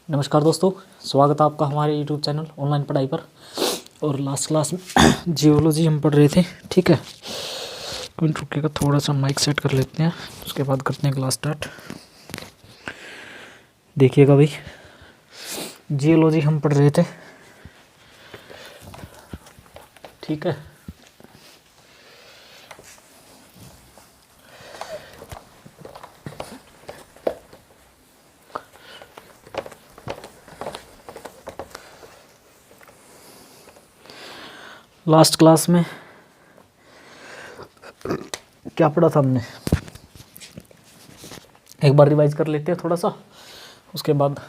नमस्कार दोस्तों, स्वागत है आपका हमारे YouTube चैनल ऑनलाइन पढ़ाई पर। और लास्ट क्लास में जियोलॉजी हम पढ़ रहे थे, ठीक है। मिनट रुकिएगा, थोड़ा सा माइक सेट कर लेते हैं, उसके बाद करते हैं क्लास स्टार्ट। देखिएगा भाई, जियोलॉजी हम पढ़ रहे थे, ठीक है। लास्ट क्लास में क्या पढ़ा था हमने, एक बार रिवाइज कर लेते हैं थोड़ा सा, उसके बाद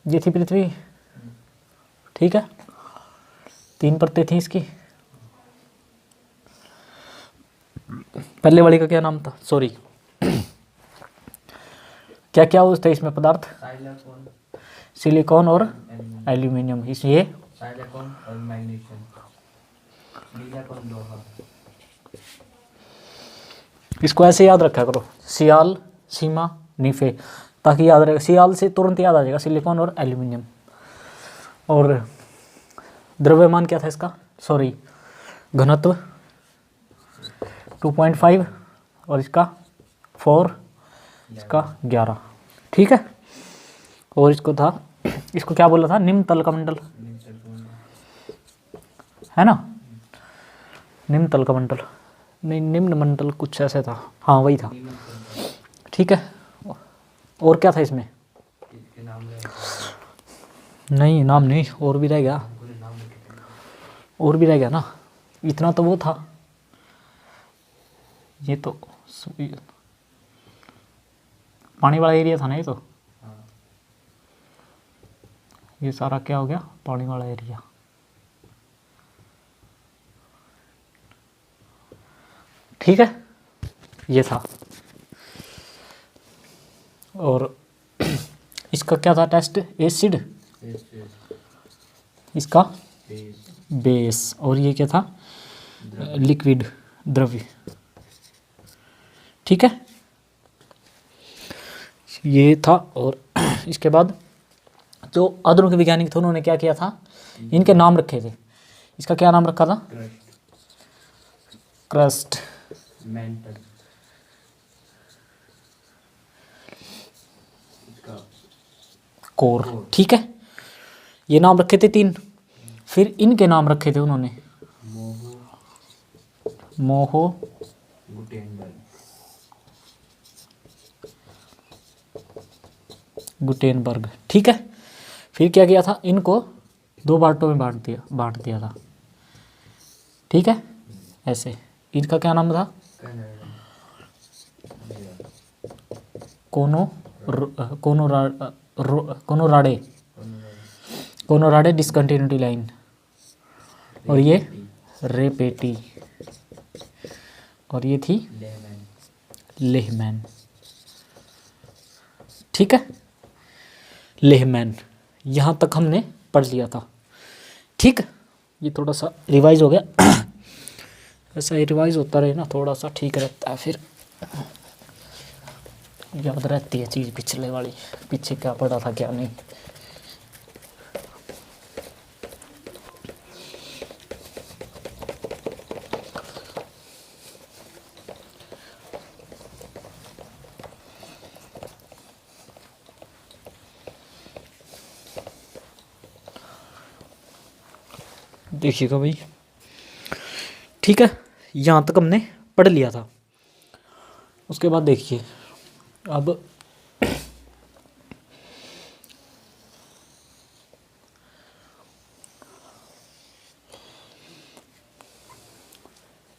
ये थी पृथ्वी, ठीक है। 3 परतें थी इसकी। पहले वाली का क्या नाम था, सॉरी क्या क्या थे इसमें पदार्थ? सिलिकॉन और एल्यूमिनियम। इसलिए सिलिकॉन और मैग्नीशियम, नीलाकण लोहा। इसको ऐसे याद रखा करो, सियाल, सीमा, नीफे, ताकि याद रहेगा। सियाल से तुरंत याद आ जाएगा सिलिकॉन और एल्यूमिनियम। और द्रव्यमान क्या था इसका, सॉरी घनत्व 2.5 और इसका 4, इसका 11, ठीक है। और इसको था, इसको क्या बोला था, निम्न तल का मंडल, है ना। निम्न तल का मंडल, नहीं निम्न मंडल कुछ ऐसे था, हाँ वही था, ठीक है। और क्या था इसमें? नहीं नाम नहीं, और भी रह गया, और भी रह गया ना। इतना तो वो था, ये तो पानी वाला एरिया था ना, ये तो ये सारा क्या हो गया, पानी वाला एरिया। ठीक है, ये था। और इसका क्या था टेस्ट, एसिड, इसका बेस, और ये क्या था, लिक्विड, द्रव्य, ठीक है। ये था। और इसके बाद जो आधुनिक वैज्ञानिक थे उन्होंने क्या किया था, इनके नाम रखे थे। इसका क्या नाम रखा था, क्रस्ट, मेंटल, कोर, ठीक है। ये नाम रखे थे 3। फिर इनके नाम रखे थे उन्होंने, मोहो, गुटेनबर्ग, ठीक है। फिर क्या किया था, इनको 2 पार्टों में बांट दिया था, ठीक है। ऐसे इनका क्या नाम था, कोनोराडे डिस्कंटिन्यूटी लाइन, और ये रेपेटी, और ये थी लेहमैन, ठीक है। लेहमैन, यहाँ तक हमने पढ़ लिया था, ठीक। ये थोड़ा सा रिवाइज हो गया। ऐसा ही रिवाइज होता रहे ना, थोड़ा सा ठीक रहता है, फिर याद रहती है चीज़ पिछले वाली, पीछे क्या पढ़ा था क्या नहीं। देखिएगा भाई, ठीक है। यहाँ तक हमने पढ़ लिया था। उसके बाद देखिए, अब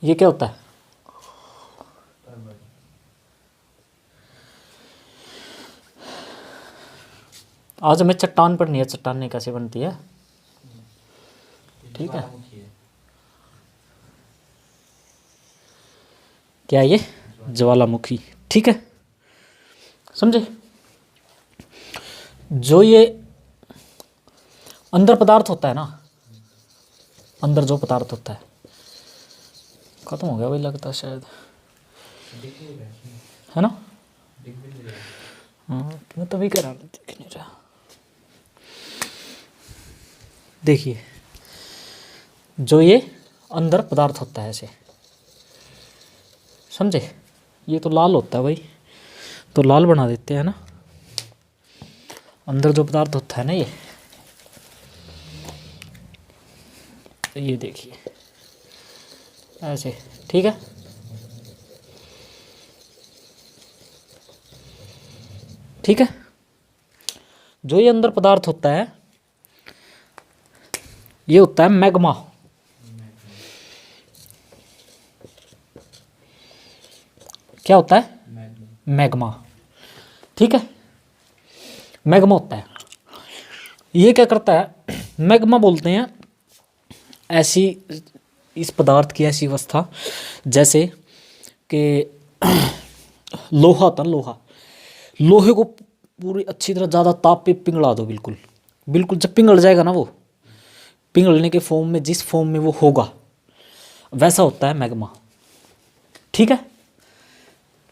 ये क्या होता है, आज हमें चट्टान पढ़नी है, चट्टानें कैसे बनती है, ठीक है। क्या ये, ज्वालामुखी, ठीक है, समझे। जो ये अंदर पदार्थ होता है ना, अंदर जो पदार्थ होता है, खत्म हो गया भाई लगता है शायद, है ना। दिख भी नहीं रहा। हाँ मैं तभी कह रहा हूँ, दिख नहीं रहा। देखिए जो ये अंदर पदार्थ होता है ऐसे, समझे? ये तो लाल होता है भाई, तो लाल बना देते हैं ना। अंदर जो पदार्थ होता है ना ये देखिए ऐसे, ठीक है। ठीक है, जो ये अंदर पदार्थ होता है ये होता है मैग्मा। क्या होता है? मैग्मा। ठीक है, मैग्मा होता है। ये क्या करता है? मैग्मा बोलते हैं ऐसी, इस पदार्थ की ऐसी अवस्था जैसे कि लोहा होता है, लोहे को पूरी अच्छी तरह ज़्यादा ताप पे पिघला दो, बिल्कुल बिल्कुल। जब पिघल जाएगा ना, वो पिघलने के फॉर्म में, जिस फॉर्म में वो होगा वैसा होता है मैग्मा। ठीक है,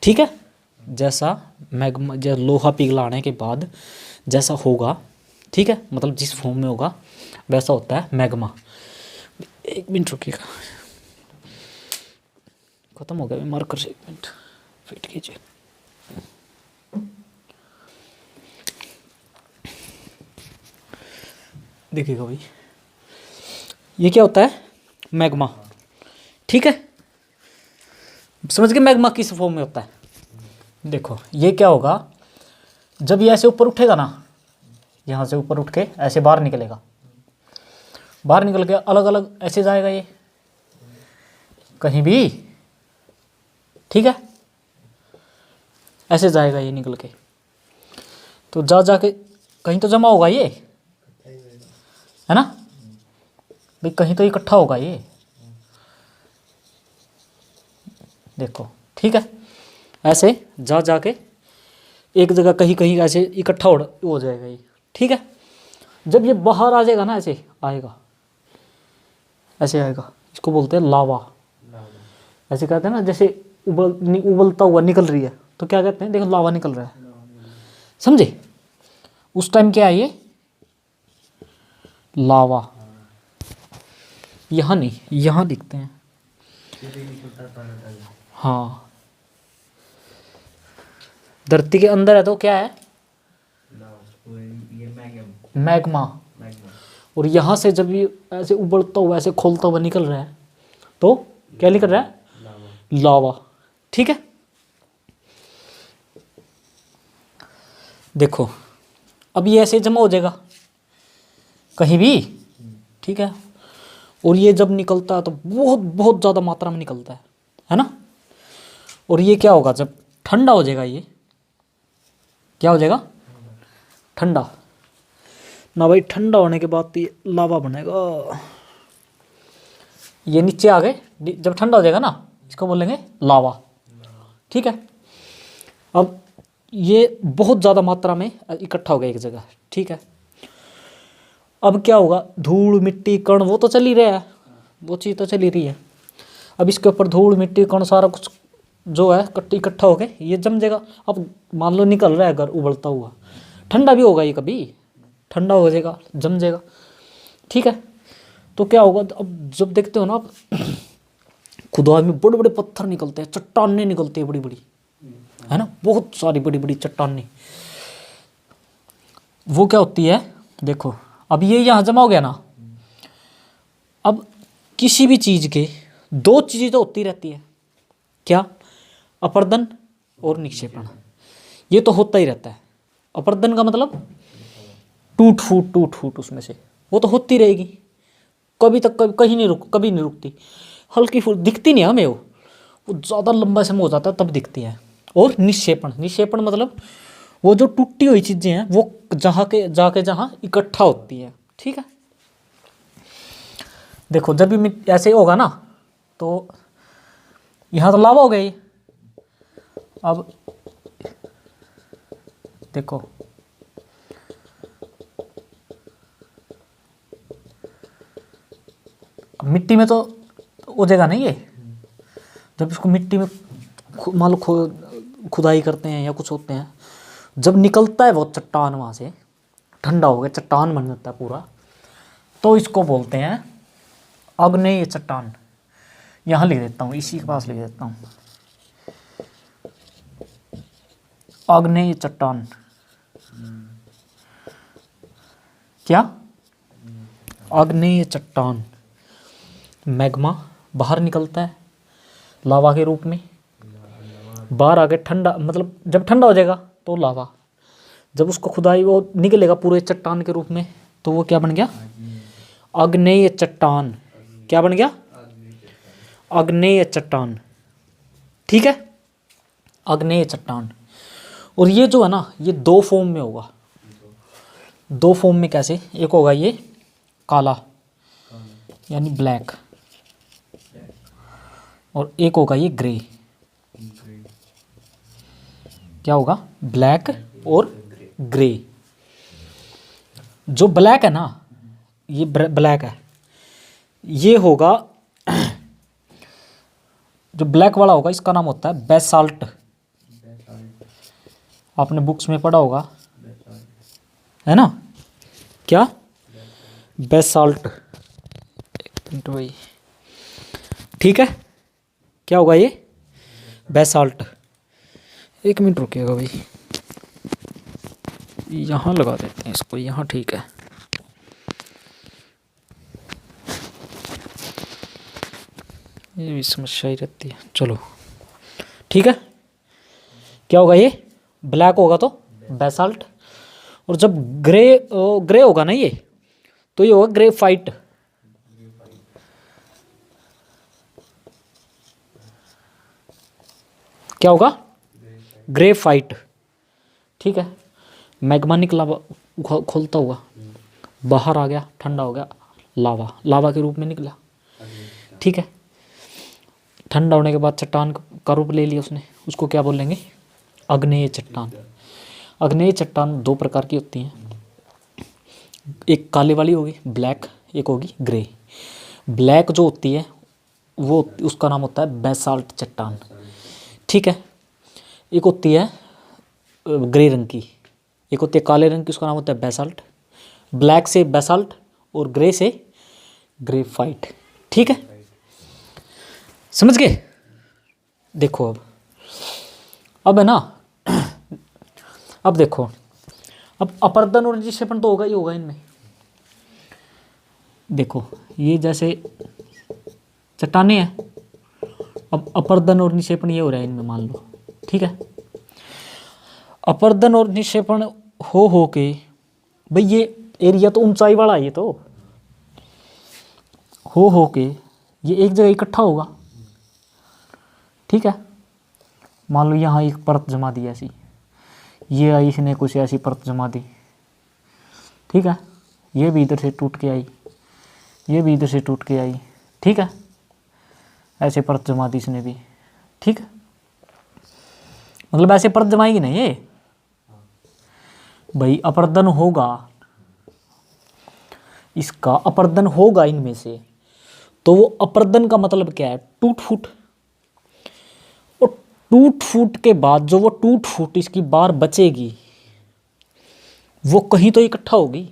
ठीक है। जैसा मैग्मा, जैसे लोहा पिघलाने के बाद जैसा होगा, ठीक है, मतलब जिस फॉर्म में होगा वैसा होता है मैग्मा। एक मिनट रुकिएगा, खत्म हो गया मार्कर से, एक मिनट फिट कीजिए। देखिएगा भाई, ये क्या होता है? मैग्मा। ठीक है, समझ गए मैग्मा किस फॉर्म में होता है? देखो ये क्या होगा, जब ये ऐसे ऊपर उठेगा ना, यहाँ से ऊपर उठ के ऐसे बाहर निकलेगा, बाहर निकल के अलग अलग ऐसे जाएगा ये कहीं भी, ठीक है, ऐसे जाएगा ये निकल के, तो जा जाके कहीं तो जमा होगा ये, है ना भाई, कहीं तो इकट्ठा होगा ये, देखो। ठीक है, ऐसे जा जाके एक जगह कहीं कहीं ऐसे इकट्ठा हो जाएगा ये। ठीक है, जब ये बाहर आ जाएगा ना, ऐसे आएगा, ऐसे आएगा, इसको बोलते हैं लावा। ऐसे कहते हैं ना, जैसे उबलता हुआ निकल रही है तो क्या कहते हैं? देखो लावा निकल रहा है, समझे? उस टाइम क्या है ये? लावा। यहाँ नहीं, यहाँ दिखते हैं। हाँ, धरती के अंदर है तो क्या है? मैग्मा। और यहाँ से जब ये ऐसे उबलता हुआ, ऐसे खोलता हुआ निकल रहा है तो क्या निकल रहा है? लावा। ठीक है, देखो अब ये ऐसे जमा हो जाएगा कहीं भी, ठीक है। और ये जब निकलता है तो बहुत बहुत ज़्यादा मात्रा में निकलता है ना। और ये क्या होगा, जब ठंडा हो जाएगा, ये क्या हो जाएगा? ठंडा ना भाई। ठंडा होने के बाद तो ये लावा बनेगा। ये नीचे आ गए, जब ठंडा हो जाएगा ना, इसको बोलेंगे लावा। ठीक है, अब ये बहुत ज़्यादा मात्रा में इकट्ठा हो गया एक जगह। ठीक है, अब क्या होगा? धूल मिट्टी कण वो तो चल ही रहा है, वो चीज़ तो चल ही रही है। अब इसके ऊपर धूल मिट्टी कण सारा कुछ जो है इकट्ठा हो गए, ये जम जाएगा। अब मान लो निकल रहा है अगर उबलता हुआ, ठंडा भी होगा ये, कभी ठंडा हो जाएगा, जम जाएगा। ठीक है, तो क्या होगा? अब जब देखते हो ना आप खुदाई में बड़े बड़े पत्थर निकलते हैं, चट्टानें निकलती है बड़ी बड़ी, है ना, बहुत सारी बड़ी बड़ी चट्टानें। वो क्या होती है? देखो अब ये यहाँ जमा हो गया ना। अब किसी भी चीज़ के दो चीज़ें तो होती रहती है, क्या? अपर्दन और निक्षेपण। ये तो होता ही रहता है। अपर्दन का मतलब टूट फूट उसमें से, वो तो होती रहेगी, कभी तक कहीं नहीं कभी नहीं रुकती। हल्की फुल्की दिखती नहीं हमें, वो ज़्यादा लंबा समय हो जाता है तब दिखती है। और निक्षेपण मतलब वो जो टूटी हुई चीज़ें हैं वो जाके जहाँ इकट्ठा होती है। ठीक है, देखो जब भी ऐसे होगा ना तो यहाँ तो लावा हो गई। अब देखो अब मिट्टी में तो हो जाएगा नहीं ये। जब इसको मिट्टी में मान लो खुदाई करते हैं या कुछ होते हैं, जब निकलता है वो चट्टान वहाँ से, ठंडा हो गया चट्टान बन जाता है पूरा, तो इसको बोलते हैं आग्नेय चट्टान। यहाँ लिख देता हूँ, इसी के पास लिख देता हूँ, आग्नेय चट्टान। क्या? आग्नेय चट्टान। मैग्मा बाहर निकलता है लावा के रूप में, बाहर आके ठंडा, मतलब जब ठंडा हो जाएगा तो लावा, जब उसको खुदाई वो निकलेगा पूरे चट्टान के रूप में, तो वो क्या बन गया? आग्नेय चट्टान। क्या बन गया? आग्नेय चट्टान। ठीक है, आग्नेय चट्टान। और ये जो है ना, ये दो फॉर्म में होगा। दो फॉर्म में कैसे? एक होगा ये काला यानी ब्लैक, और एक होगा ये ग्रे। क्या होगा? ब्लैक और ग्रे। जो ब्लैक है ना, ये ब्लैक है, ये होगा जो ब्लैक वाला होगा इसका नाम होता है बेसाल्ट। आपने बुक्स में पढ़ा होगा, है ना? क्या? बेसाल्ट। एक मिनट भाई, ठीक है, क्या होगा ये? बेसाल्ट। एक मिनट रुकिएगा भाई, यहाँ लगा देते हैं इसको, यहाँ ठीक है। ये भी समस्या ही रहती है, चलो ठीक है। क्या होगा ये? ब्लैक होगा तो बेसाल्ट, और जब ग्रे होगा ना ये, तो ये होगा ग्रेफाइट। क्या होगा? ग्रेफाइट। ठीक है, मैग्मा निकला खोलता हुआ, बाहर आ गया, ठंडा हो गया, लावा, लावा के रूप में निकला। ठीक है, ठंडा होने के बाद चट्टान का रूप ले लिया उसने, उसको क्या बोलेंगे? आग्नेय चट्टान। आग्नेय चट्टान दो प्रकार की होती हैं, एक काले वाली होगी ब्लैक, एक होगी ग्रे। ब्लैक जो होती है वो उसका नाम होता है बेसाल्ट चट्टान। ठीक है, एक होती है ग्रे रंग की, एक होती है काले रंग की, उसका नाम होता है बेसाल्ट। ब्लैक से बेसाल्ट और ग्रे से ग्रेफाइट। ठीक है, समझ गए? देखो अब है ना, अब देखो, अब अपरदन और निक्षेपण तो होगा ही होगा इनमें। देखो ये जैसे चट्टाने हैं, अब अपरदन और निक्षेपण ये हो रहा है इनमें, मान लो। ठीक है, अपरदन और निक्षेपण हो के भाई, ये एरिया तो ऊंचाई वाला है, ये तो हो के ये एक जगह इकट्ठा होगा। ठीक है, मान लो यहाँ एक परत जमा दी ऐसी, ये आई, इसने कुछ ऐसी परत जमा दी। ठीक है, ये भी इधर से टूट के आई, ये भी इधर से टूट के आई। ठीक है, ऐसे परत जमा दी इसने भी। ठीक है, मतलब ऐसे परत जमाएगी ना ये भाई, अपरदन होगा, इसका अपरदन होगा इनमें से, तो वो अपरदन का मतलब क्या है? टूट फूट। और टूट फूट के बाद जो वो टूट फूट इसकी बार बचेगी, वो कहीं तो इकट्ठा होगी,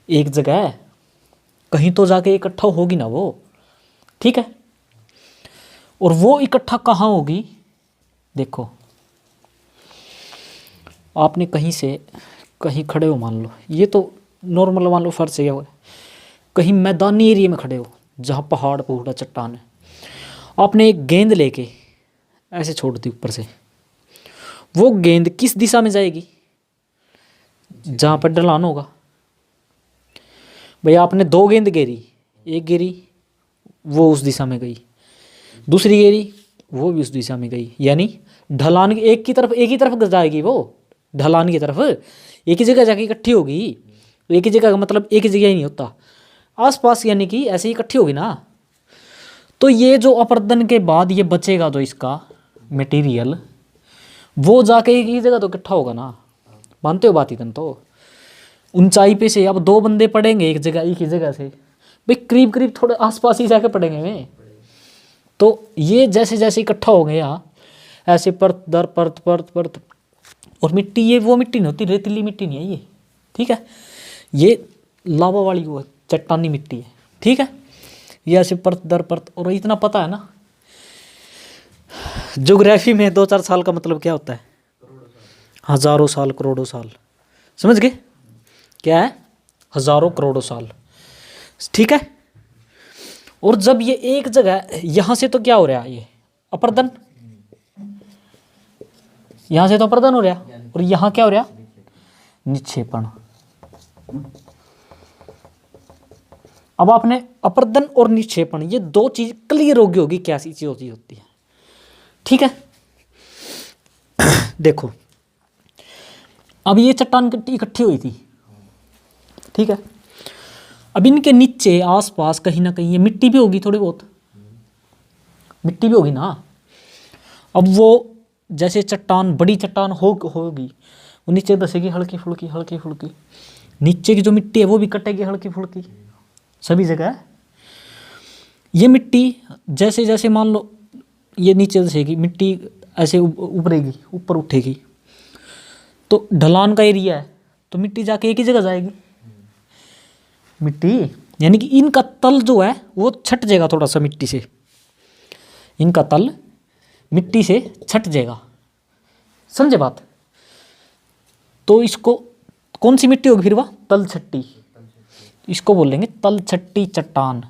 एक जगह कहीं तो जाके इकट्ठा होगी ना वो। ठीक है, और वो इकट्ठा कहाँ होगी? देखो, आपने कहीं से कहीं खड़े हो, मान लो ये तो नॉर्मल, मान लो फर्श है, कहीं मैदानी एरिया में खड़े हो जहाँ पहाड़ पहाड़ चट्टान है, आपने एक गेंद लेके ऐसे छोड़ दी ऊपर से, वो गेंद किस दिशा में जाएगी? जहाँ पर ढलान होगा। भाई आपने दो गेंद घेरी, एक घेरी वो उस दिशा में गई, दूसरी घेरी वो भी उस दिशा में गई, यानी ढलान एक ही तरफ जाएगी वो, ढलान की तरफ एक ही जगह जाके इकट्ठी होगी। एक ही जगह का मतलब एक ही जगह ही नहीं होता, आसपास, यानी कि ऐसे ही इकट्ठी होगी ना। तो ये जो अपरदन के बाद ये बचेगा जो इसका मटेरियल, वो जाके एक ही जगह तो इकट्ठा होगा ना। मानते हो बात? इतन तो ऊंचाई पे से अब दो बंदे पड़ेंगे एक जगह, एक ही जगह से भाई, करीब करीब थोड़े आसपास ही जाके पड़ेंगे वे। तो ये जैसे जैसे इकट्ठा हो गया, ऐसे परत दर परत परत परत। और मिट्टी ये वो मिट्टी नहीं होती, रेतीली मिट्टी नहीं है ये, ठीक है, ये लावा वाली वो है, चट्टानी मिट्टी है, ठीक है। ये ऐसे परत दर परत। और इतना पता है ना, ज्योग्राफी में 2-4 साल का मतलब क्या होता है? हजारों साल, करोड़ों साल, समझ गए? क्या है? हजारों करोड़ों साल, ठीक है। और जब ये एक जगह, यहां से तो क्या हो रहा है, ये अपर्दन, यहां से तो अपर्दन हो रहा, और यहां क्या हो रहा? निक्षेपण। अब आपने अपर्दन और निक्षेपण, ये दो चीज क्लियर होगी क्या सी चीज होती है, ठीक है। देखो अब ये चट्टान इकट्ठी हुई थी, ठीक है। अब इनके नीचे आसपास कहीं ना कहीं ये मिट्टी भी होगी, थोड़ी बहुत मिट्टी भी होगी ना। अब वो जैसे चट्टान, बड़ी चट्टान होगी, वो नीचे धसेगी हल्की फुल्की हल्की फुल्की, नीचे की जो मिट्टी है वो भी कटेगी हल्की फुल्की सभी जगह। ये मिट्टी जैसे जैसे मान लो ये नीचे धसेगी, मिट्टी ऐसे उभरेगी, ऊपर उठेगी, तो ढलान का एरिया है, तो मिट्टी जाके एक ही जगह जाएगी मिट्टी, यानी कि इनका तल जो है वो छट जाएगा थोड़ा सा मिट्टी से, इनका तल मिट्टी से छट जाएगा, समझे बात? तो इसको कौन सी मिट्टी होगी फिर? वह तल छट्टी, इसको बोलेंगे तल छट्टी चट्टान।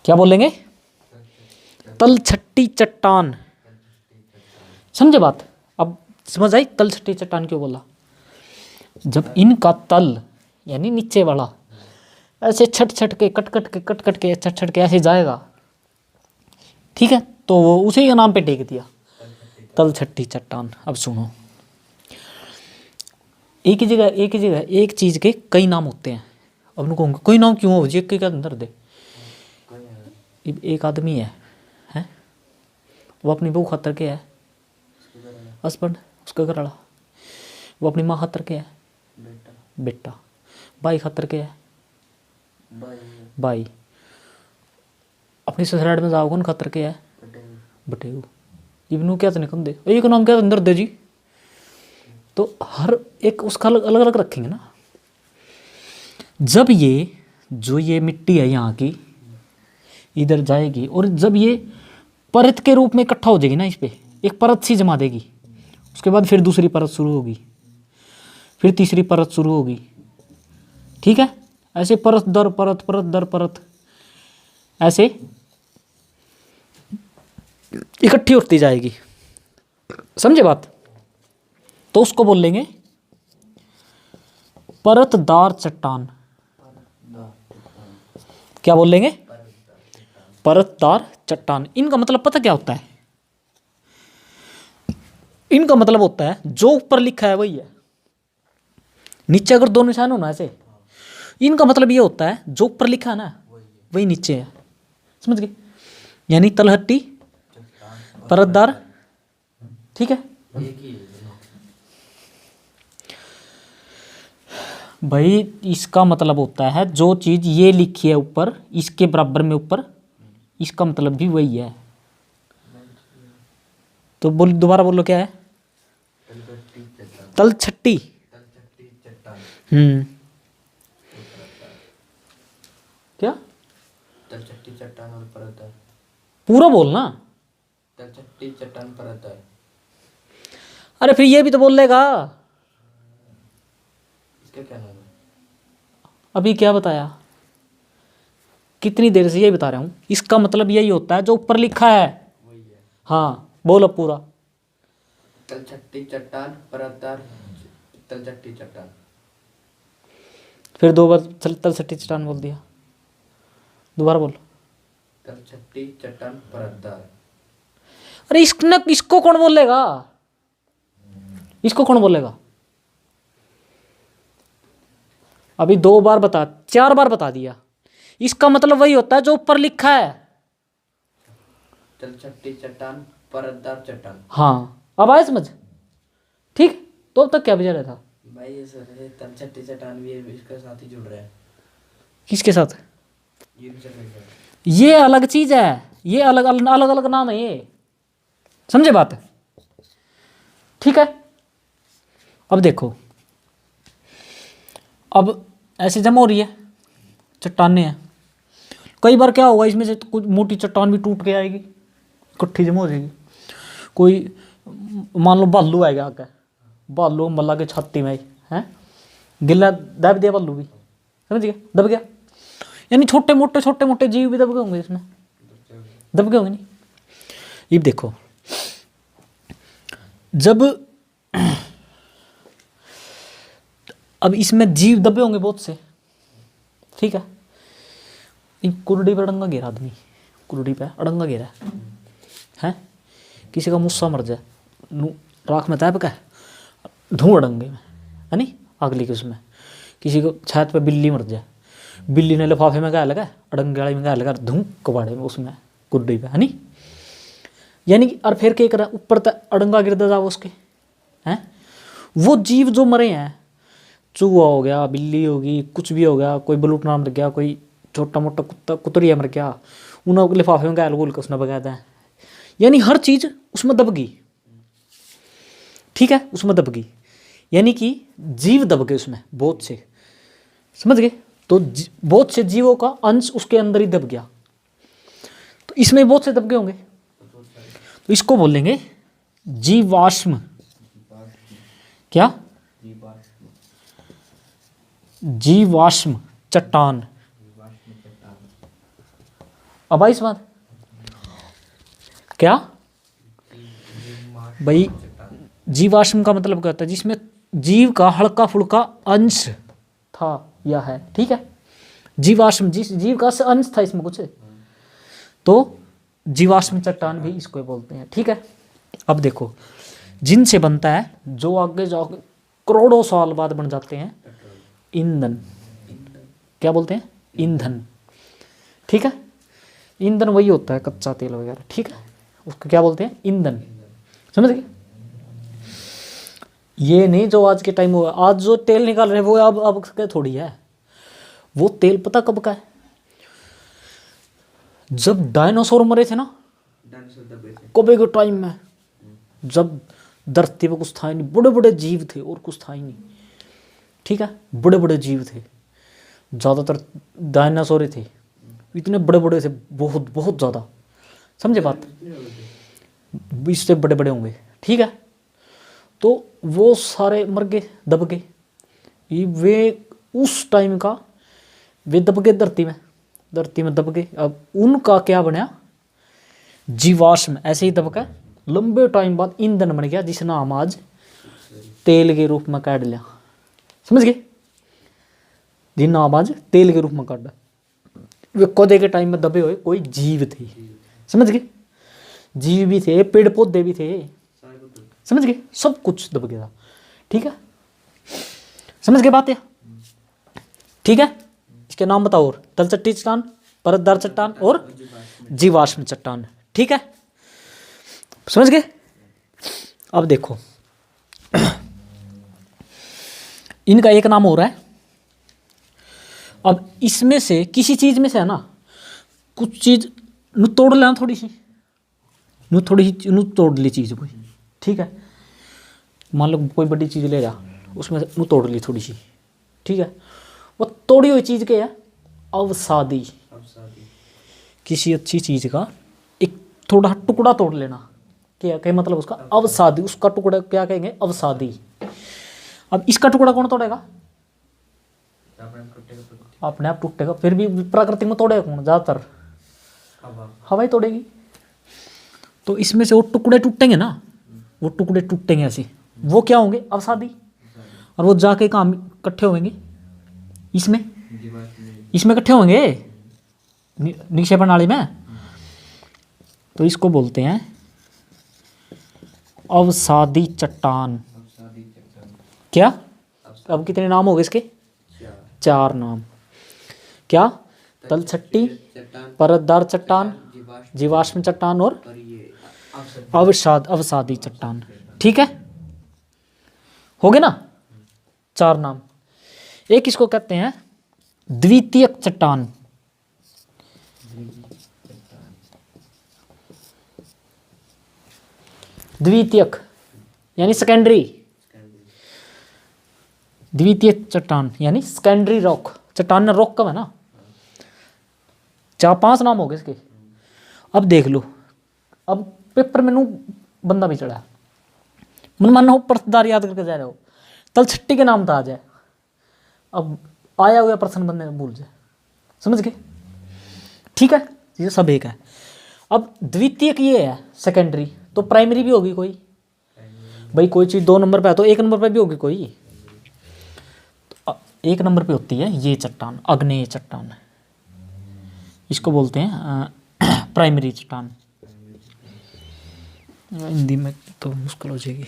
क्या बोलेंगे? तल छट्टी चट्टान, समझे बात? अब समझ आई तल छट्टी चट्टान क्यों बोला? जब इनका तल यानी नीचे वाला ऐसे छट छट के कट कट के छट छट के ऐसे जाएगा, ठीक है, तो वो उसी के नाम पे टेक दिया तल छट्टी चट्टान। अब सुनो, एक ही जगह एक चीज के कई नाम होते हैं। अब उनको कहूँगा कोई नाम क्यों हो जी के अंदर दे। एक आदमी है वो अपनी बहू खातर के है हस्बैंड, उसका घर वाला। वो अपनी माँ खातर के है बेटा। भाई खातर के है भाई। अपनी ससुराल में जाओ कौन खातर के है बटेऊ। इबनू क्या तो निकल दे, एक नाम क्या अंदर दे जी, तो हर एक उसका अलग अलग रखेंगे ना। जब ये मिट्टी है यहाँ की इधर जाएगी, और जब ये परत के रूप में इकट्ठा हो जाएगी ना, इस पे एक परत सी जमा देगी, उसके बाद फिर दूसरी परत शुरू होगी, फिर तीसरी परत शुरू होगी, ठीक है। ऐसे परत दर परत ऐसे इकट्ठी होती जाएगी, समझे बात? तो उसको बोल लेंगे परतदार चट्टान। क्या बोल लेंगे? परतदार चट्टान। इनका मतलब पता क्या होता है? इनका मतलब होता है जो ऊपर लिखा है वही है, नीचे अगर दो निशान हो ना ऐसे, इनका मतलब ये होता है जो ऊपर लिखा है ना वही नीचे है, समझ गए? यानी तलहट्टी परतदार, ठीक है भाई। इसका मतलब होता है जो चीज ये लिखी है ऊपर, इसके बराबर में ऊपर, इसका मतलब भी वही है। तो बोल, दोबारा बोलो क्या है? तल छट्टी। क्या? तल छट्टी चट्टान और परत है। पूरा बोलना। तल छट्टी चट्टान परत है। अरे फिर ये भी तो बोल लेगा। इसका क्या नाम है? अभी क्या बताया? कितनी देर से यही बता रहा हूं। इसका मतलब यही होता है जो ऊपर लिखा है वही है। हाँ बोलो पूरा। तल छट्टी चट्टान परतदार तल छट्टी चट्टान। फिर 2 बार तल छट्टी चट्टान बोल दिया, दोबारा बोल। तल छट्टी चट्टान परतदार। अरे इसको कौन बोलेगा? इसको कौन बोलेगा? अभी 2 बार बता, 4 बार बता दिया। इसका मतलब वही होता है जो ऊपर लिखा है। तल छट्टी चट्टान परतदार चट्टान। हाँ अब आए समझ, ठीक। तो अब तक क्या बजा रहा था भाई ये सर ये तल छट्टी चट्टान भी इसके साथ ही जुड़ रहा है। किसके साथ? ये भी चलेगा। ये अलग चीज है, ये अलग अलग अलग नाम है ये, समझे बात? ठीक है। अब देखो, अब ऐसे जमा हो रही है, चट्टाने हैं। कई बार क्या होगा, इसमें से कुछ मोटी चट्टान भी टूट के आएगी, इकट्ठी जमा हो जाएगी। कोई मान लो भालू आएगा आगे, भालू मल्ला के छाती में है, गिल्ला दब दिया भालू भी, समझ गया, दब गया। यानी छोटे मोटे जीव भी दब गए होंगे इसमें, दब गए होंगे नहीं। ये देखो, जब अब इसमें जीव दबे होंगे बहुत से, ठीक है। कुरडी पर अड़ंगा गिरा आदमी, कुरडी पे अड़ंगा गिरा है, किसी का मुस्सा मर जाए, राख में तैप का धूं अड़ंगे में, है नहीं, अगली के उसमें। किसी को छत पे बिल्ली मर जाए, बिल्ली ने लिफाफे में क्या लगा, अड़ंगे वाली में क्या लगा, धूं कबाड़े में उसमें कुरडी पे, है नहीं। यानी कि और फिर क्या करा, ऊपर तक अड़ंगा गिरता जाओ उसके, हैं। वो जीव जो मरे हैं, चूहा हो गया, बिल्ली होगी, कुछ भी हो गया, कोई बलूटना मर गया, कोई छोटा मोटा कुत्ता कुतरिया मर गया, उन्होंने लिफाफे में गाल गोल के उसने बगाया है। यानी हर चीज उसमें दब गई, ठीक है, उसमें दब गई। यानी कि जीव दब गए उसमें बहुत से, समझ गए। तो बहुत से जीवों का अंश उसके अंदर ही दब गया, तो इसमें बहुत से दब गए होंगे, तो इसको बोलेंगे जीवाश्म। क्या? जीवाश्म चट्टान। अब आई इस बात क्या भाई, जीवाश्म का मतलब क्या होता है, जिसमें जीव का हल्का फुल्का अंश था या है, ठीक है। जीवाश्म, जिस जीव का अंश था इसमें कुछ, तो जीवाश्म चट्टान भी इसको बोलते हैं, ठीक है। अब देखो, जिनसे बनता है, जो आगे जाके करोड़ों साल बाद बन जाते हैं, ईंधन। क्या बोलते हैं? ईंधन, ठीक है। ईंधन वही होता है कच्चा तेल वगैरह, ठीक है, उसको क्या बोलते हैं? ईंधन, समझ गए। ये नहीं जो आज के टाइम हुआ, आज जो तेल निकाल रहे हैं वो अब क्या थोड़ी है, वो तेल पता कब का है, जब डायनासोर मरे थे ना, कभी के टाइम में, जब धरती पे कुछ था ही नहीं, बड़े बड़े जीव थे और कुछ था ही नहीं, ठीक है, बड़े बड़े जीव थे, ज़्यादातर डायनासोर थे, इतने बड़े बड़े थे, बहुत बहुत ज़्यादा, समझे बात, इससे बड़े बड़े होंगे, ठीक है। तो वो सारे मर गए, दब गए, वे उस टाइम का वे दब गए धरती में दब गए। अब उनका क्या बना? जीवाश्म, ऐसे ही दब कर लंबे टाइम बाद ईंधन बन गया, जिसने हम आज तेल के रूप में काट लिया, समझ गए, जिन्ना हम आज तेल के रूप में काटा। वे कोदे के टाइम में दबे हुए कोई जीव थे, समझ गए, जीव भी थे, पेड़ पौधे भी थे, समझ गए, सब कुछ दब गया, ठीक है, समझ गए बात है, ठीक है। इसके नाम बताओ, और तलचट्टी चट्टान, परतदार चट्टान और जीवाश्म चट्टान, ठीक है, समझ गए। अब देखो, इनका एक नाम हो रहा है। अब इसमें से किसी चीज में से है ना, कुछ चीज नु तोड़ लेना, थोड़ी सी नु तोड़ ली चीज कोई, ठीक है, मान लो कोई बड़ी चीज ले जा, उसमें से नु तोड़ ली थोड़ी सी, ठीक है, वो तोड़ी हुई चीज क्या है? अवसादी। किसी अच्छी चीज का एक थोड़ा टुकड़ा तोड़ लेना, क्या मतलब उसका? अवसादी, उसका टुकड़ा क्या कहेंगे? अवसादी। अब इसका टुकड़ा कौन तोड़ेगा? अपने आप टूटेगा, फिर भी प्राकृतिक में तोड़ेगा कौन? ज्यादातर हवा ही तोड़ेगी। तो इसमें से वो टुकड़े टूटेंगे ना, वो टुकड़े टूटेंगे ऐसे, वो क्या होंगे? अवसादी। और वो जाके कहाँ इकट्ठे होंगे? इसमें इकट्ठे होंगे निक्षेप प्रणाली में, तो इसको बोलते हैं अवसादी चट्टान। क्या? अब कितने नाम हो गए इसके? 4 नाम। क्या? तलछट्टी, परतदार चट्टान, जीवाश्म चट्टान और अवसादी चट्टान, ठीक है, हो गए ना 4 नाम। एक इसको कहते हैं द्वितीयक चट्टान, द्वितीयक यानी सेकेंडरी, द्वितीय चट्टान यानी सेकेंडरी रॉक। चट्टान ना रॉक कब है ना, 4-5 नाम हो गए इसके। अब देख लो, अब पेपर में नू बंदा भी चढ़ा, मन मानो प्रश्नदार याद करके जा रहे हो, तल छट्टी के नाम था आ जाए, अब आया हुआ प्रश्न बंदे भूल जाए, समझ गए? ठीक है, ये सब एक है। अब द्वितीयक ये है सेकेंडरी, तो प्राइमरी भी होगी कोई भाई, कोई चीज़ 2 नंबर पे है तो 1 नंबर पे भी होगी कोई। तो 1 नंबर पे होती है ये चट्टान, आग्नेय चट्टान, इसको बोलते हैं प्राइमरी चट्टान। हिंदी में तो मुश्किल हो जाएगी,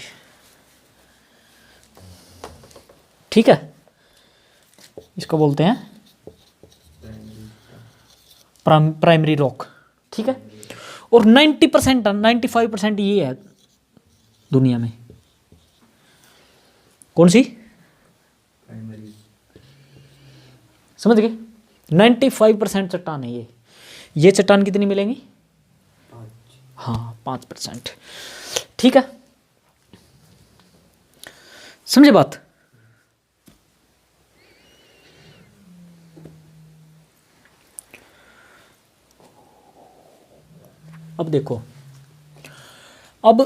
ठीक है, इसको बोलते हैं प्राइमरी रॉक, ठीक है। और 90% 95% ये है दुनिया में, कौन सी? समझ गए? 95% चट्टान है ये चट्टान कितनी मिलेंगी? हाँ 5%, ठीक है, समझे बात? अब देखो, अब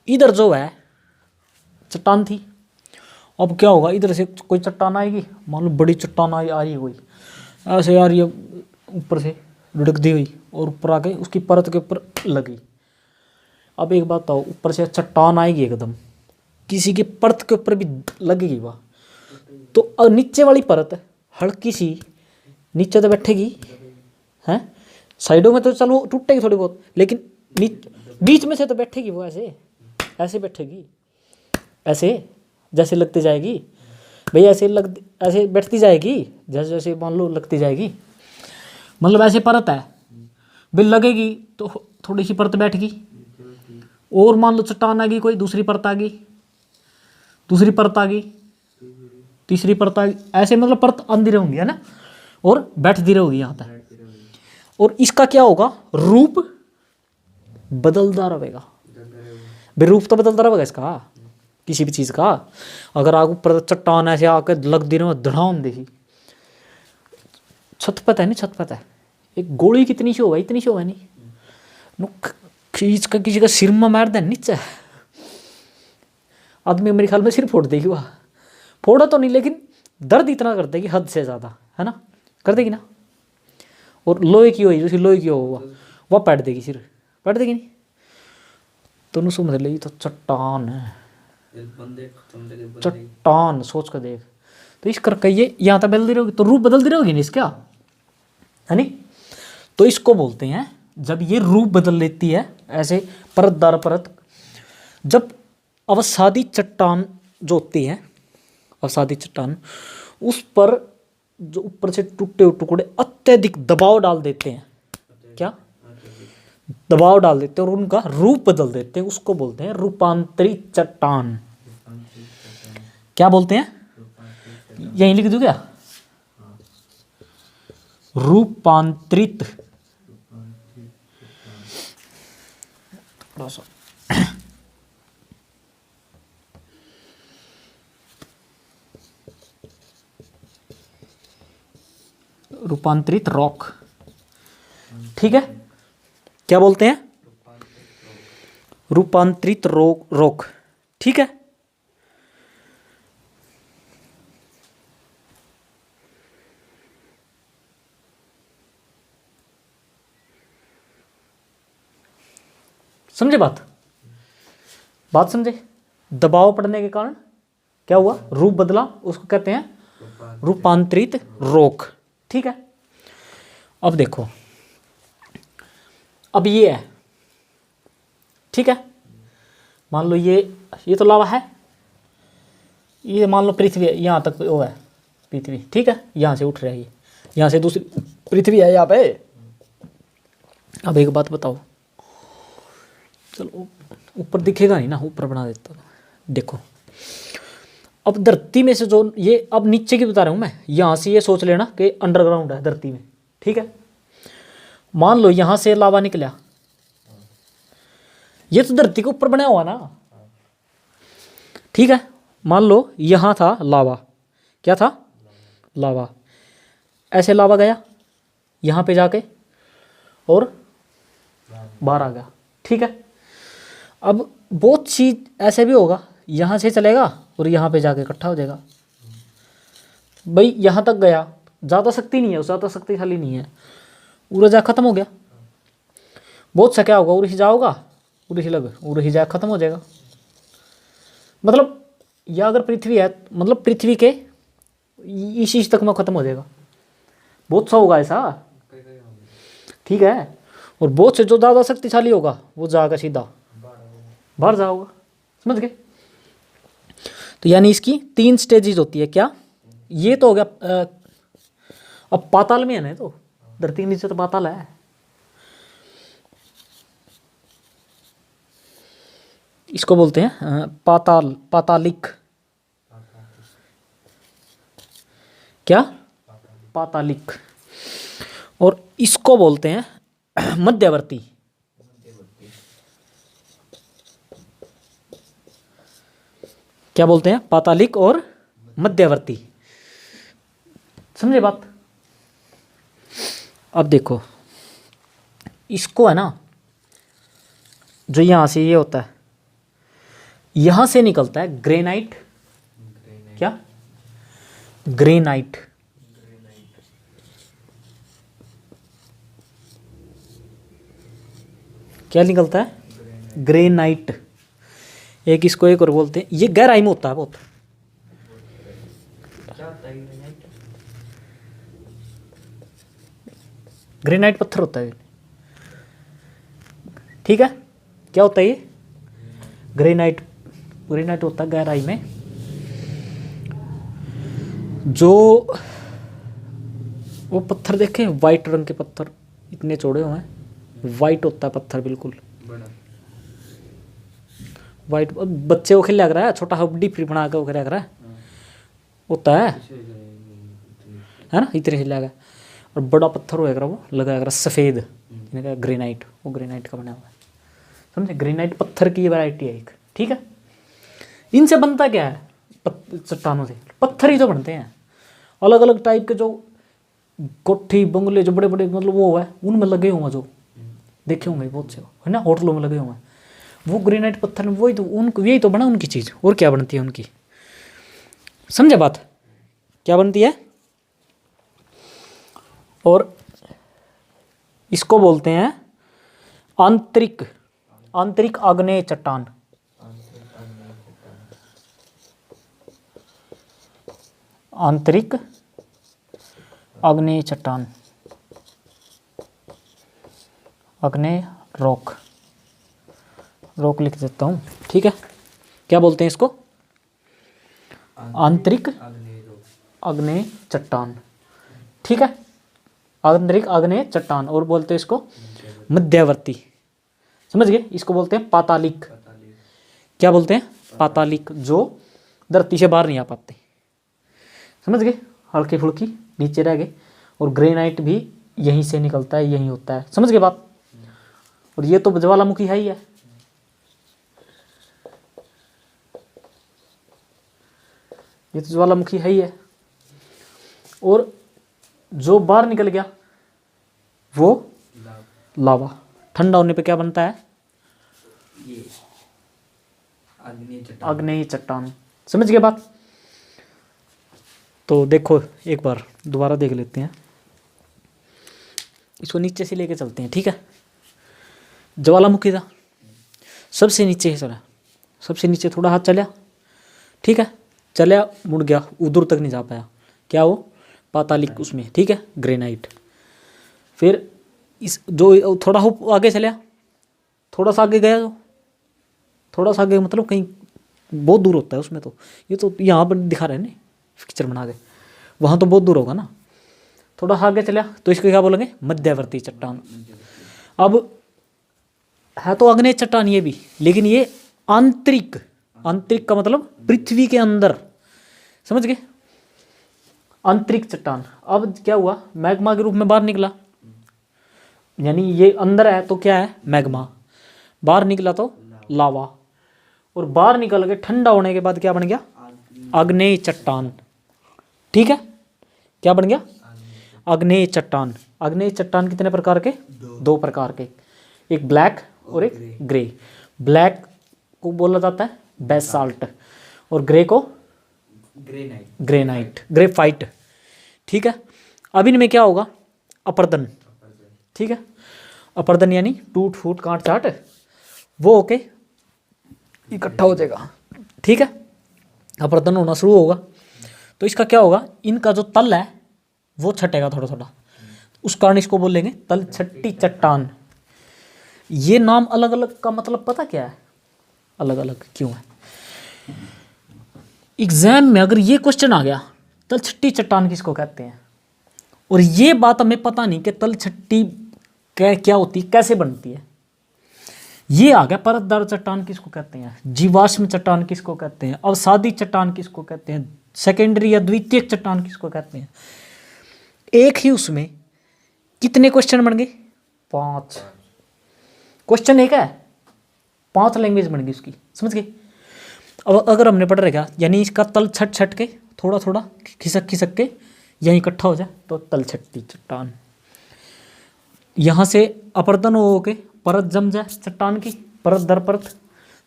इधर जो है चट्टान थी, अब क्या होगा, इधर से कोई चट्टान आएगी, मान लो बड़ी चट्टान आ रही है कोई, ऐसे आ रही है ऊपर से लुढ़क दी हुई, और ऊपर आके उसकी परत के ऊपर लगी। अब एक बात बताओ, ऊपर से चट्टान आएगी एकदम, किसी की परत के ऊपर भी लगेगी वह, तो नीचे वाली परत हल्की सी नीचे तो बैठेगी, हैं साइडों में तो चलो टूटेगी थोड़ी बहुत, लेकिन बीच में से तो बैठेगी वो, ऐसे बैठेगी, ऐसे जैसे लगती जाएगी भाई, ऐसे बैठती जाएगी, जैसे जैसे मान लो लगती जाएगी, मतलब ऐसे परत है भाई, लगेगी तो थोड़ी सी परत बैठ गई, और मान लो चट्टान आ गई कोई, दूसरी परत आ गई, दूसरी परत आ गई, तीसरी परत आ गई, ऐसे मतलब परत आंधी रहेंगी, है ना, और बैठती रहेगी यहाँ पर। और इसका क्या होगा, रूप बदलता रहेगा भाई, रूप तो बदलता रहेगा इसका, किसी भी चीज़ का। अगर आग ऊपर चट्टान ऐसे आकर लग दी ना, धड़ाम देखी, छत पत है नहीं, छत पत है, एक गोली कितनी सी होगा, इतनी सी होगा नहीं, खींच का किसी का सिर में मार दे नीचे, आदमी मेरे ख्याल में सिर फोड़ देगी वह, फोड़ा तो नहीं लेकिन दर्द इतना कर देगी हद से ज़्यादा, है ना, कर देगी ना। और लोहे की हो, जैसे लोहे की हो वह पैट देगी, सिर पैट देगी नहीं, तो समझ ले तो चट्टान है, चट्टान सोच कर देख। तो इस करके ये यहाँ तक बदलती रहोगी तो रूप बदलती रहोगी नहीं इसका, है नहीं, तो इसको बोलते हैं जब ये रूप बदल लेती है ऐसे परत दर परत, जब अवसादी चट्टान जो होती है, अवसादी चट्टान, उस पर जो ऊपर से टूटे टुकड़े अत्यधिक दबाव डाल देते हैं, क्या दबाव डाल देते हैं और उनका रूप बदल देते हैं, उसको बोलते हैं रूपांतरित चट्टान। क्या बोलते हैं, यहीं लिख दूं क्या, रूपांतरित, थोड़ा सा रूपांतरित रॉक, ठीक है, क्या बोलते हैं, रूपांतरित रॉक, ठीक है। समझे बात समझे? दबाव पड़ने के कारण क्या हुआ, रूप बदला, उसको कहते हैं रूपांतरित रॉक, ठीक है। अब देखो, अब ये है, ठीक है, मान लो ये तो लावा है, ये मान लो पृथ्वी है, यहाँ तक वो है पृथ्वी, ठीक है, यहाँ से उठ रही है, यहाँ से दूसरी पृथ्वी है यहाँ पे। अब एक बात बताओ, चलो ऊपर दिखेगा नहीं ना, ऊपर बना देता हूँ, देखो अब धरती में से जो ये अब नीचे की बता रहा हूँ मैं, यहाँ से ये सोच लेना कि अंडरग्राउंड है धरती में, ठीक है। मान लो यहाँ से लावा निकला, ये तो धरती के ऊपर बना हुआ ना, ठीक है। मान लो यहाँ था लावा, क्या था, लावा, ऐसे लावा गया यहाँ पे जाके और बाहर आ गया, ठीक है। अब बहुत चीज ऐसे भी होगा, यहाँ से चलेगा और यहाँ पे जाके इकट्ठा हो जाएगा। भाई यहाँ तक गया, ज़्यादा शक्ति नहीं है, ज़्यादा शक्तिशाली नहीं है, ऊर्जा खत्म हो गया। बहुत सा क्या होगा, उड़ ही जाओगा, उड़ ही लग, उड़ ही जा, खत्म हो जाएगा। मतलब या अगर पृथ्वी है, मतलब पृथ्वी के इस चीज तक में खत्म हो जाएगा। बहुत सा होगा ऐसा, ठीक है। और बहुत से जो ज़्यादा शक्तिशाली होगा वो जाकर सीधा बाहर जाओगा, समझ गए। तो यानी इसकी 3 स्टेजेस होती है, क्या, ये तो हो गया। अब पाताल में है ना, तो धरती के नीचे तो पाताल है। इसको बोलते हैं पाताल, पातालिक, क्या, पातालिक। और इसको बोलते हैं मध्यवर्ती, क्या बोलते हैं, पातालिक और मध्यवर्ती, समझे बात। अब देखो इसको है ना, जो यहाँ से ये होता है, यहाँ से निकलता है ग्रेनाइट, क्या, ग्रेनाइट, क्या निकलता है, ग्रेनाइट। एक इसको एक और बोलते हैं, ये गहराई में होता है बहुत, ग्रेनाइट पत्थर होता है, ठीक है। क्या होता है ये, ग्रेनाइट, ग्रेनाइट होता है गहराई में। जो वो पत्थर देखे, वाइट रंग के पत्थर, इतने चौड़े हुए हैं, वाइट होता है पत्थर बिल्कुल वाइट। बच्चे को खेल लग रहा है, छोटा हड्डी फिर बना के वो खेल लग रहा है, होता है ना, इतने खेल लगा। और बड़ा पत्थर होएगा वो लगाएगा सफ़ेद, ग्रेनाइट, वो ग्रेनाइट का बना हुआ है, समझे। ग्रेनाइट पत्थर की वैरायटी है एक, ठीक है। इनसे बनता क्या है, चट्टानों से पत्थर ही तो बनते हैं। अलग अलग टाइप के जो कोठी बंगले जो बड़े बड़े मतलब वो है, उनमें लगे हुए जो देखे होंगे बहुत से, है ना, होटलों में लगे हुए हैं, वो ग्रेनाइट पत्थर में, वही तो उनको, यही तो बना उनकी चीज़। और क्या बनती है उनकी, समझे बात, क्या बनती है। और इसको बोलते हैं आंतरिक, आंतरिक आग्नेय चट्टान, आंतरिक आग्नेय चट्टान, आग्नेय रॉक, रॉक लिख देता हूँ, ठीक है। क्या बोलते हैं इसको, आंतरिक आग्नेय चट्टान, ठीक है, आंतरिक आग्नेय चट्टान। और बोलते हैं इसको मध्यवर्ती, समझ गए। इसको बोलते हैं पातालिक, क्या बोलते हैं, पातालिक, जो धरती से बाहर नहीं आ पाते, समझ गए, हल्की फुल्की नीचे रह गए। और ग्रेनाइट भी यहीं से निकलता है, यहीं होता है, समझ गए बात। और ये तो ज्वालामुखी है ही है, ये तो ज्वालामुखी है ही है। और जो बाहर निकल गया वो लावा, ठंडा होने पे क्या बनता है, ये आग्नेय चट्टान, समझ गए बात। तो देखो एक बार दोबारा देख लेते हैं, इसको नीचे से लेके चलते हैं, ठीक है। ज्वालामुखी था, सबसे नीचे ही चला, सबसे नीचे थोड़ा हाथ चला, ठीक है, चला मुड़ गया, उधर तक नहीं जा पाया, क्या वो पातालिक उसमें, ठीक है, ग्रेनाइट। फिर इस जो थोड़ा आगे चला, थोड़ा सा आगे गया, तो थोड़ा सा आगे मतलब कहीं बहुत दूर होता है उसमें, तो ये तो यहाँ पर दिखा रहे हैं ना पिक्चर बना के, वहाँ तो बहुत दूर होगा ना। थोड़ा सा आगे चला तो इसको क्या बोलेंगे, मध्यवर्ती चट्टान। अब है तो आग्नेय चट्टान ये भी, लेकिन ये आंतरिक, आंतरिक का मतलब पृथ्वी के अंदर समझ गए। आंतरिक चट्टान, अब क्या हुआ, मैग्मा के रूप में बाहर निकला, यानी ये अंदर है तो क्या है मैग्मा, बाहर निकला तो लावा, और बाहर निकल के ठंडा होने के बाद क्या बन गया आग्नेय चट्टान। ठीक है, क्या बन गया आग्नेय चट्टान। आग्नेय चट्टान कितने प्रकार के, दो प्रकार के, एक ब्लैक और एक ग्रे। ब्लैक को बोला जाता है बेसाल्ट और ग्रे को ग्रेनाइट, ग्रेफाइट। ठीक है, अब इनमें क्या होगा अपर्दन। ठीक है, अपर्दन यानी टूट फूट काट चाट, वो होके इकट्ठा हो जाएगा। ठीक है, अपर्दन होना शुरू होगा तो इसका क्या होगा, इनका जो तल है वो छटेगा थोड़ा थोड़ा, उस कारण इसको बोलेंगे तल छट्टी चट्टान। ये नाम अलग अलग का मतलब पता क्या है, अलग अलग क्यों है। एग्जाम में अगर ये क्वेश्चन आ गया तल छट्टी चट्टान किसको कहते हैं, और ये बात हमें पता नहीं कि तल छट्टी क्या होती है, कैसे बनती है, ये आ गया परतदार चट्टान किसको कहते हैं, जीवाश्म चट्टान किसको कहते हैं, अवसादी चट्टान किसको कहते हैं, सेकेंडरी या द्वितीयक चट्टान किसको कहते हैं। एक ही उसमें कितने क्वेश्चन बन गए, 5 क्वेश्चन एक है, 5 लैंग्वेज बन गई उसकी, समझ गए। अब अगर हमने पढ़ रखा यानी इसका तल छट छट के थोड़ा थोड़ा खिसक खिसक के यहीं इकट्ठा हो जाए तो तल छट्टी चट्टान। यहाँ से अपर्दन हो के परत जम जाए चट्टान की, परत दर परत,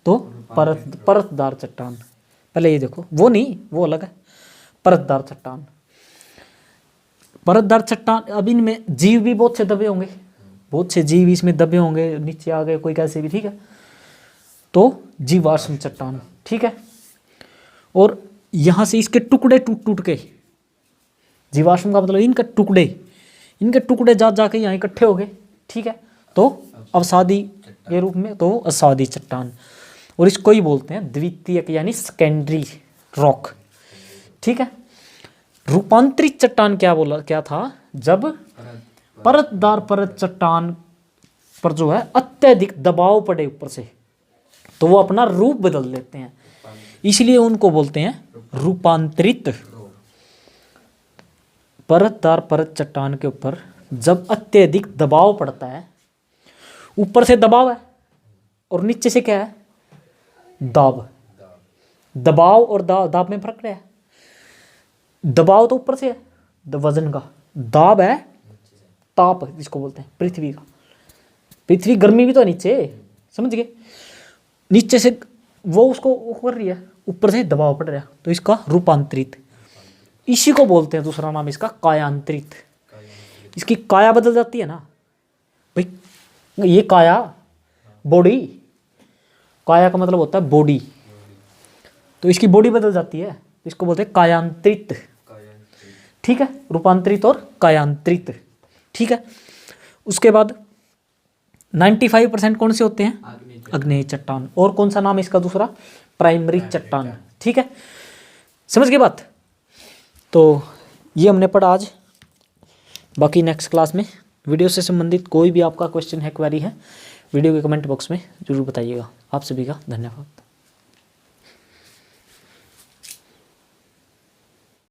तो परतदार चट्टान। पहले ये देखो, वो नहीं, वो अलग है, परतदार चट्टान। परतदार चट्टान, अब इनमें जीव भी बहुत से दबे होंगे, बहुत से जीव इसमें दबे होंगे, नीचे आ गए कोई कैसे भी। ठीक है, तो जीवाश्म चट्टान। ठीक है, और यहाँ से इसके टुकड़े टूट टूट के, जीवाश्म का मतलब इनके टुकड़े जा जाके यहाँ इकट्ठे हो गए। ठीक है, तो अवसादी के रूप में, तो अवसादी चट्टान, और इसको ही बोलते हैं द्वितीयक यानी सेकेंडरी रॉक। ठीक है, रूपांतरित चट्टान क्या था, जब परतदार परत चट्टान पर जो है अत्यधिक दबाव पड़े ऊपर से तो वो अपना रूप बदल देते हैं, इसलिए उनको बोलते हैं रूपांतरित। परतदार परत चट्टान के ऊपर जब अत्यधिक दबाव पड़ता है, ऊपर से दबाव है और नीचे से क्या है दाब, दबाव और दाब में फर्क है। दबाव तो ऊपर से है वजन का, दाब है ताप जिसको बोलते हैं पृथ्वी का, पृथ्वी गर्मी भी तो है नीचे, समझ गए। नीचे से वो उसको कर रही है, ऊपर से दबाव पड़ रहा है, तो इसका रूपांतरित। इसी को बोलते हैं, दूसरा नाम इसका कायांतरित। इसकी काया बदल जाती है ना भाई, ये काया बॉडी, काया का मतलब होता है बॉडी, तो इसकी बॉडी बदल जाती है, इसको बोलते हैं कायांतरित। ठीक है, रूपांतरित और कायांतरित। ठीक है, उसके बाद 95% कौन से होते हैं, आग्नेय चट्टान, और कौन सा नाम है इसका दूसरा, प्राइमरी चट्टान। ठीक है, समझ गए बात। तो ये हमने पढ़ा आज, बाकी नेक्स्ट क्लास में वीडियो से संबंधित कोई भी आपका क्वेश्चन है, क्वेरी है, वीडियो के कमेंट बॉक्स में जरूर बताइएगा। आप सभी का धन्यवाद।